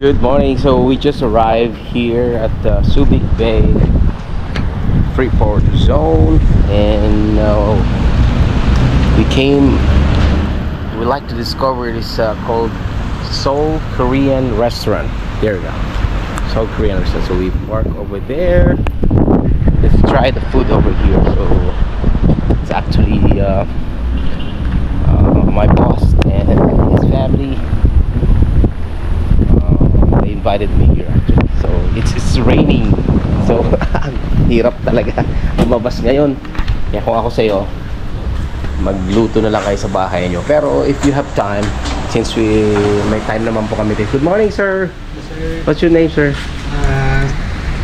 Good morning. So we just arrived here at the Subic Bay Freeport Zone, and we like to discover this called Seoul Korean Restaurant. There we go, Seoul Korean Restaurant. So we park over there. Let's try the food over here. So it's actually my boss and his family. They invited me here actually. So it's raining. So hirap talaga lumabas ngayon. Kaya kung ako sa'yo, magluto na lang kayo sa bahay nyo. Pero if you have time, since may time naman po kami. Good morning, sir. Yes, sir. What's your name, sir?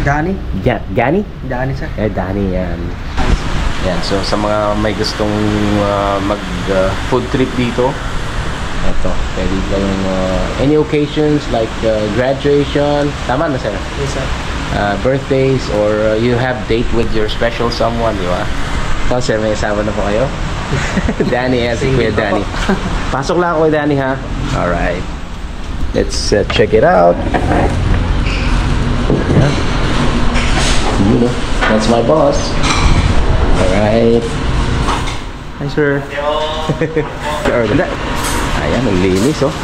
Danny. Danny? Danny, sir. Danny, yan. Yan, so sa mga may gustong mag food trip dito, ito, pwede kayong any occasions like graduation, tama na, sir? Yes, sir. Birthdays, or you have date with your special someone, di ba? So, sir, may asawa na po kayo? Danny, yes, Kuya Danny. Pasok lang ako kay Danny, ha? Alright. Let's check it out. Yeah. You know, that's my boss. Alright. Hi, sir. Ayan, ang linis, oh.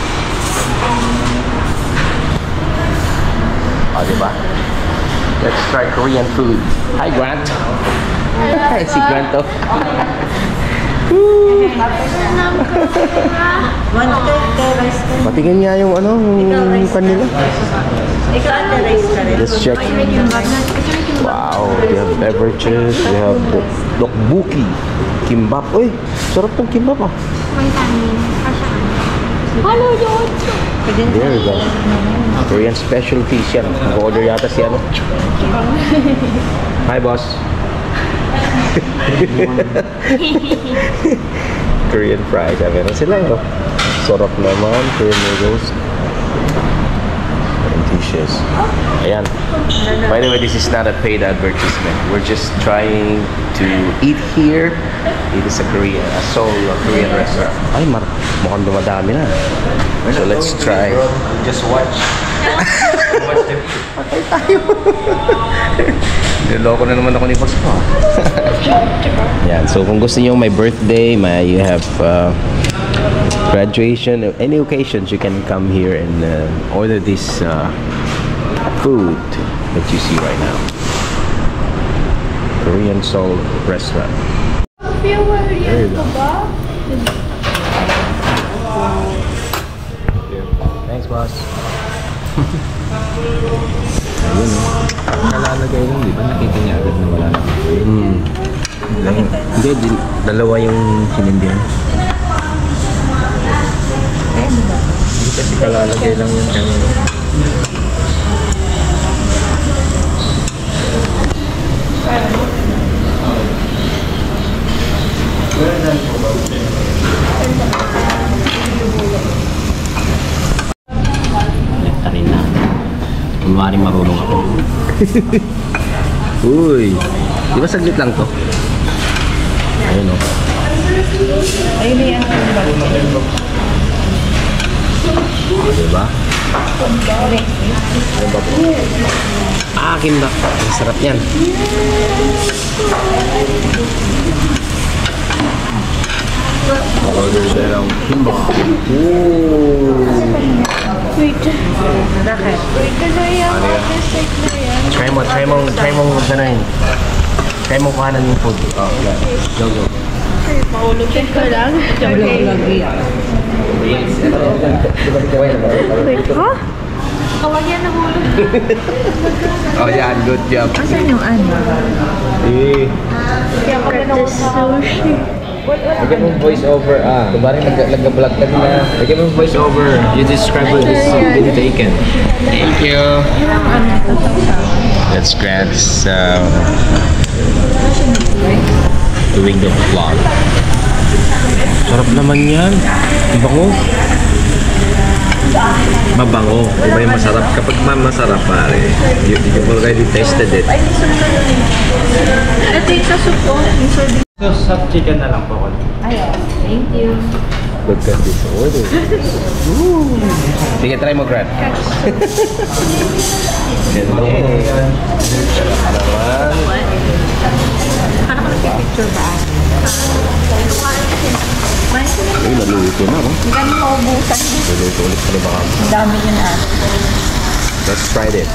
Diba? Let's try Korean food. Hi, Grant. Si Grant, oh. Patingin nga yung ano, yung kanila. Let's check. Wow, they have beverages, they have dokbuki, kimbap. Uy, sarap tong kimbap, ah. There we go. Korean specialties yan. Mag-order yata si ano. Hi, boss. Korean fries. Meron sila, oh. Sarap naman. Korean noodles. Dishes. Ayan. By the way, this is not a paid advertisement. We're just trying to eat here. It is a Seoul Korean restaurant. Ay, mukhang dumadami na. So let's try. Just watch. Patay tayo. Niloko na naman ako ni Boss ko. Yan. So kung gusto niyo may birthday, you have graduation, any occasions, you can come here and order this food that you see right now. Korean Seoul restaurant. There you go. Thanks, boss. Ayun, nalalagay lang, di ba? Nakita niya agad na wala na. Hindi, dalawa yung sinindihan. Hindi kasi kalalagay lang yung kanina. Tarin na. Kunwari marunong ako. Uy, di ba saglit lang to? Ayun, o. Ayun na yan. Diba? Akin ba? Ang sarap yan. Order siya ng kimbap. Wait. Bakit? Wait na yan. Try mo ganahin. Try mo kuhanan yung food. Oh, yeah. Go. Maulugin ko lang. Okay. Wait, ha? Kawag yan nahulog. Oh, yan. Good job. Asan yung ano? Sushi. Lagyan mong voice over. Kumari nag-vlog ka na. Lagyan mong voice over. You describe what is been taken. Thank you. That's Grant's doing the vlog. Sarap naman yan. Bango. Mabango. Iba yung masarap. Kapag masarap, pare, you've already tasted it. Ito yung sa soup ko. So, soft chicken na lang po ko. Ayaw. Thank you. Look at this order. Woo. Sige, try mo, Grant. Hello. Naman. Paano ko nagpipicture ba? Ay, naluto na, no? Hindi kami maubusan. Naluto ulit pa ba kami? Ang dami yun ah. Let's try it.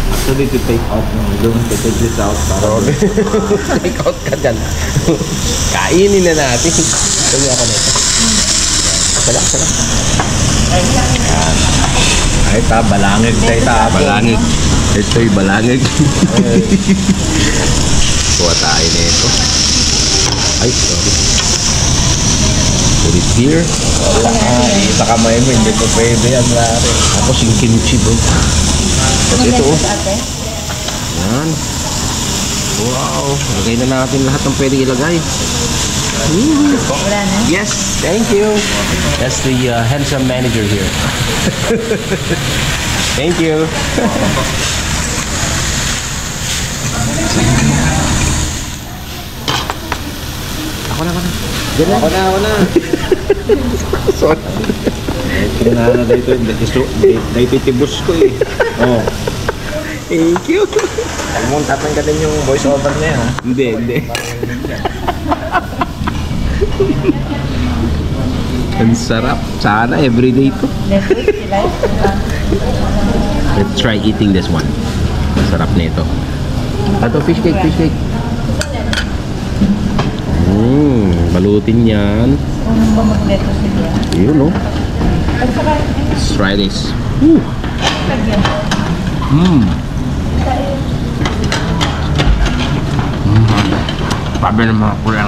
Actually, to take out no, we don't to take this out. Take out ka dyan. Kainin na natin. Tuloy ako nito. Salam. Ay, balangig tayo. Balangig. Ito'y balangig. Kuha tayo nito. Ay, sorry. Put it here. Sa kamay mo, hindi ko pwede yan, Larry. Tapos yung kimchi, bro. Tapos ito, oh. Yan. Wow. Lagay na natin lahat ng pwedeng ilagay. Wala na. Yes, thank you. That's the handsome manager here. Thank you. Ako na. Ako na. Sorry. Kailangan na dito, dito tibus ko eh. Oh. Thank you. Huwag mong tatanggalin yung voice over na yan, ha? Hindi. Ang sarap. Sana everyday to. Let's try eating this one. Ang sarap nito. Ito, fish cake. Balutin yan. Unang ba magneto siya? Yun, no? Let's try this. Woo! Sabi ng mga Korean.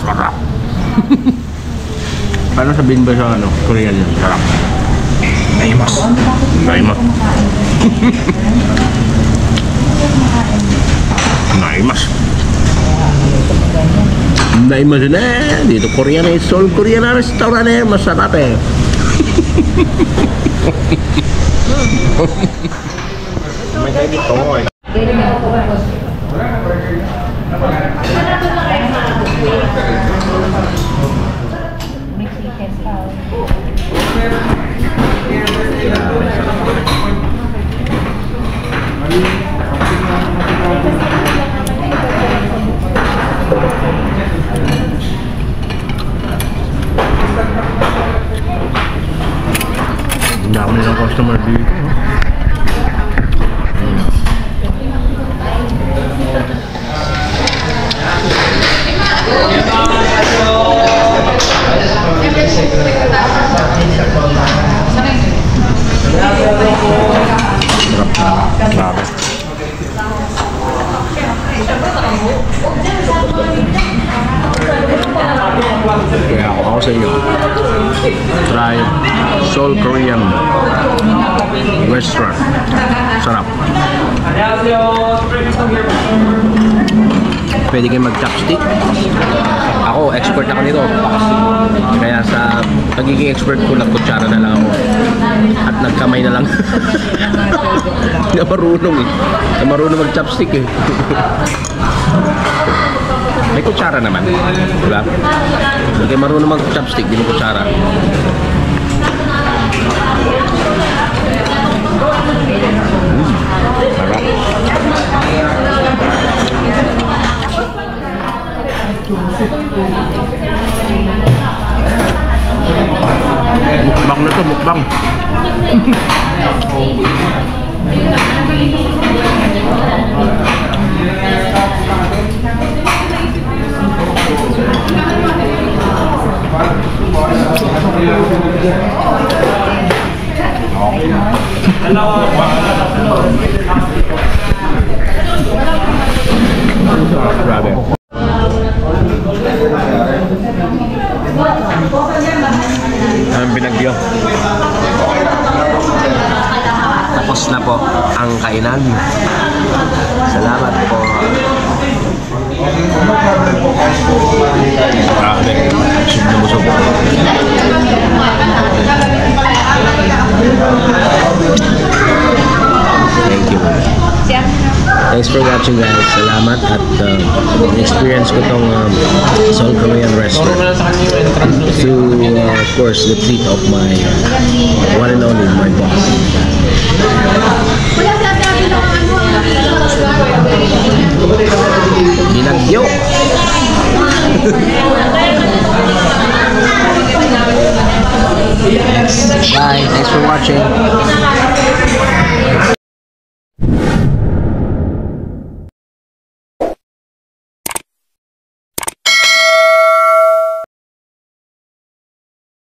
Sarap. Paano sabihin ba sa Korean yun? Sarap. Naimas. Naimas na eh. Dito Korean eh. Seoul Korean na restaurant eh. Masarap eh. May tayo dito eh. Mexican style. Ang dami nilang customer dito. Grabe. Kaya ako sa inyo. Try Seoul Korean restaurant. Sarap. Pwede kayo mag-chopstick. Ako, expert ako nito. Kaya sa pagiging expert ko, nagkutsara na lang ako. At nagkamay na lang. Hindi na marunong eh. Hindi na marunong mag-chopstick eh. May kutsara naman. Diba? Hindi kayo marunong mag-chopstick, di mo kutsara. Sarap. Mukbang na to, mukbang. Grabe. Ang binagyo. Tapos na po ang kainan. Salamat po. Grabe. Busog na busog. Thank you. thanks for watching guys. Salamat at experience ko tong Seoul Korean restaurant through of course the treat of my one and only my boss. Binagyo. Bye. Thanks for watching.